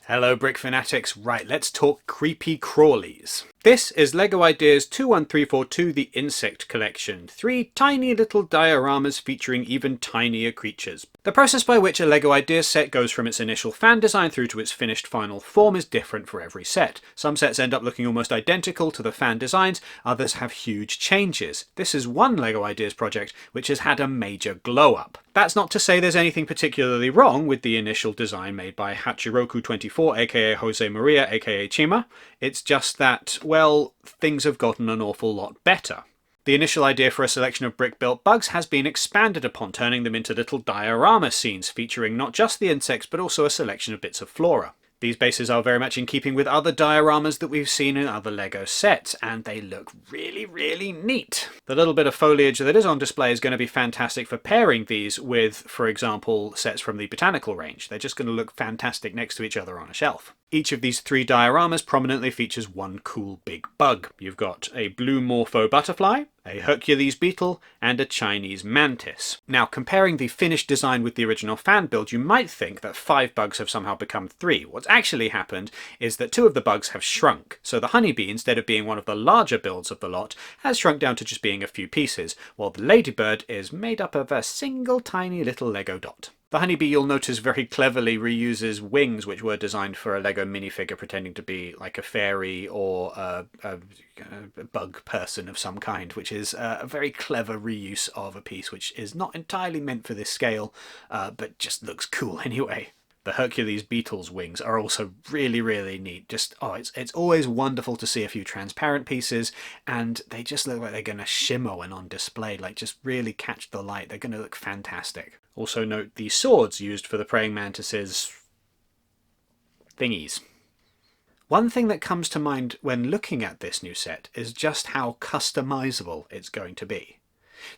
Hello Brick Fanatics. Right, let's talk creepy crawlies. This is LEGO Ideas 21342, the Insect Collection. 3 tiny little dioramas featuring even tinier creatures. The process by which a LEGO Ideas set goes from its initial fan design through to its finished final form is different for every set. Some sets end up looking almost identical to the fan designs, others have huge changes. This is one LEGO Ideas project which has had a major glow up. That's not to say there's anything particularly wrong with the initial design made by Hachiroku24 aka José María aka Chima. It's just that, well, things have gotten an awful lot better. The initial idea for a selection of brick-built bugs has been expanded upon, turning them into little diorama scenes featuring not just the insects but also a selection of bits of flora. These bases are very much in keeping with other dioramas that we've seen in other LEGO sets, and they look really neat. The little bit of foliage that is on display is going to be fantastic for pairing these with, for example, sets from the botanical range. They're just going to look fantastic next to each other on a shelf. Each of these 3 dioramas prominently features one cool big bug. You've got a Blue Morpho Butterfly, a Hercules Beetle, and a Chinese Mantis. Now, comparing the finished design with the original fan build, you might think that 5 bugs have somehow become 3. What's actually happened is that 2 of the bugs have shrunk. So the honeybee, instead of being one of the larger builds of the lot, has shrunk down to just being a few pieces, while the ladybird is made up of a single tiny little Lego dot. The honeybee, you'll notice, very cleverly reuses wings which were designed for a LEGO minifigure pretending to be like a fairy or a bug person of some kind, which is a very clever reuse of a piece which is not entirely meant for this scale, but just looks cool anyway. The Hercules Beetle's wings are also really neat. Just, it's always wonderful to see a few transparent pieces, and they just look like they're going to shimmer when on display, like just really catch the light. They're going to look fantastic. Also note the swords used for the praying mantis's thingies. One thing that comes to mind when looking at this new set is just how customizable it's going to be.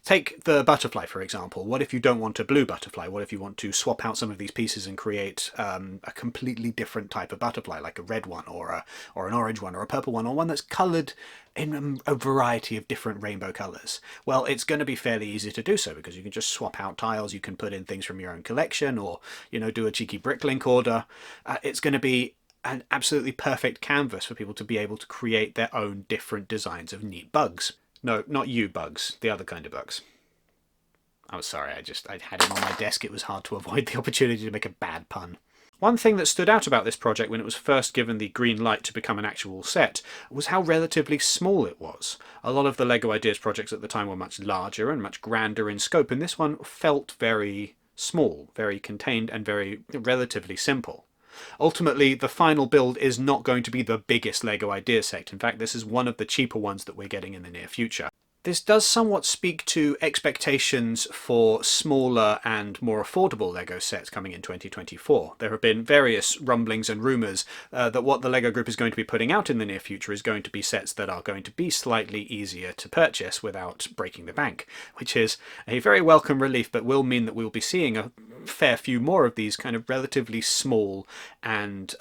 Take the butterfly, for example. What if you don't want a blue butterfly? What if you want to swap out some of these pieces and create a completely different type of butterfly, like a red one or an orange one or a purple one, or one that's coloured in a variety of different rainbow colours? Well, it's going to be fairly easy to do so because you can just swap out tiles, you can put in things from your own collection, or, do a cheeky bricklink order. It's going to be an absolutely perfect canvas for people to be able to create their own different designs of neat bugs. No, not you bugs, the other kind of bugs. Oh, sorry, I had it on my desk. It was hard to avoid the opportunity to make a bad pun. One thing that stood out about this project when it was first given the green light to become an actual set was how relatively small it was. A lot of the LEGO Ideas projects at the time were much larger and much grander in scope, and this one felt very small, very contained, and very relatively simple. Ultimately, the final build is not going to be the biggest LEGO Ideas set. In fact, this is one of the cheaper ones that we're getting in the near future. This does somewhat speak to expectations for smaller and more affordable LEGO sets coming in 2024. There have been various rumblings and rumours that what the LEGO Group is going to be putting out in the near future is going to be sets that are going to be slightly easier to purchase without breaking the bank, which is a very welcome relief, but will mean that we'll be seeing a fair few more of these kind of relatively small and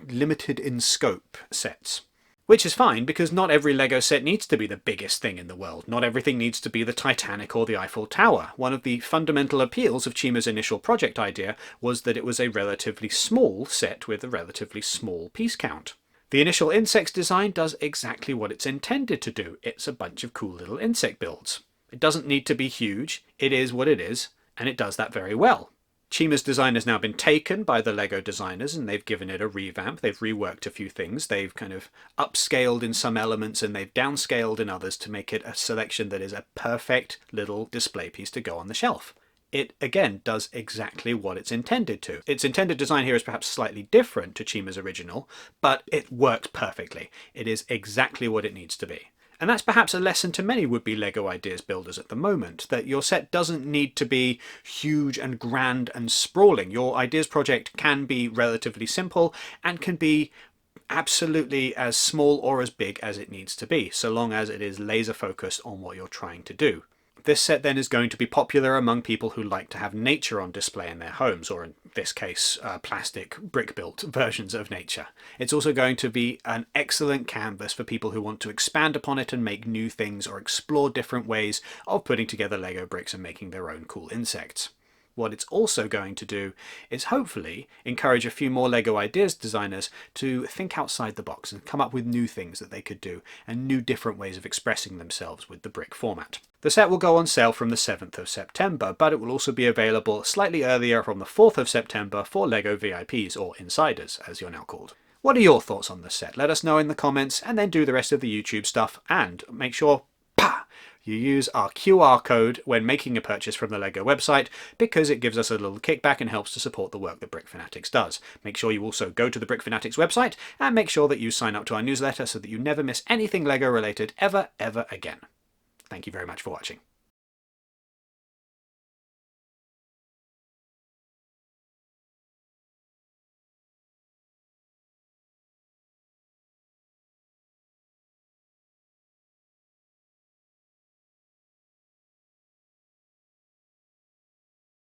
limited in scope sets. Which is fine, because not every LEGO set needs to be the biggest thing in the world. Not everything needs to be the Titanic or the Eiffel Tower. One of the fundamental appeals of Chima's initial project idea was that it was a relatively small set with a relatively small piece count. The initial insects design does exactly what it's intended to do. It's a bunch of cool little insect builds. It doesn't need to be huge. It is what it is, and it does that very well. Chima's design has now been taken by the LEGO designers and they've given it a revamp. They've reworked a few things. They've kind of upscaled in some elements and they've downscaled in others to make it a selection that is a perfect little display piece to go on the shelf. It, again, does exactly what it's intended to. Its intended design here is perhaps slightly different to Chima's original, but it works perfectly. It is exactly what it needs to be. And that's perhaps a lesson to many would-be LEGO Ideas builders at the moment, that your set doesn't need to be huge and grand and sprawling. Your Ideas project can be relatively simple and can be absolutely as small or as big as it needs to be, so long as it is laser focused on what you're trying to do. This set then is going to be popular among people who like to have nature on display in their homes, or in this case, plastic brick-built versions of nature. It's also going to be an excellent canvas for people who want to expand upon it and make new things or explore different ways of putting together Lego bricks and making their own cool insects. What it's also going to do is hopefully encourage a few more LEGO Ideas designers to think outside the box and come up with new things that they could do and new different ways of expressing themselves with the brick format. The set will go on sale from the 7th of September, but it will also be available slightly earlier from the 4th of September for LEGO VIPs, or insiders as you're now called. What are your thoughts on the set? Let us know in the comments, and then do the rest of the YouTube stuff, and make sure you use our QR code when making a purchase from the LEGO website, because it gives us a little kickback and helps to support the work that Brick Fanatics does. Make sure you also go to the Brick Fanatics website and make sure that you sign up to our newsletter so that you never miss anything LEGO related ever again. Thank you very much for watching.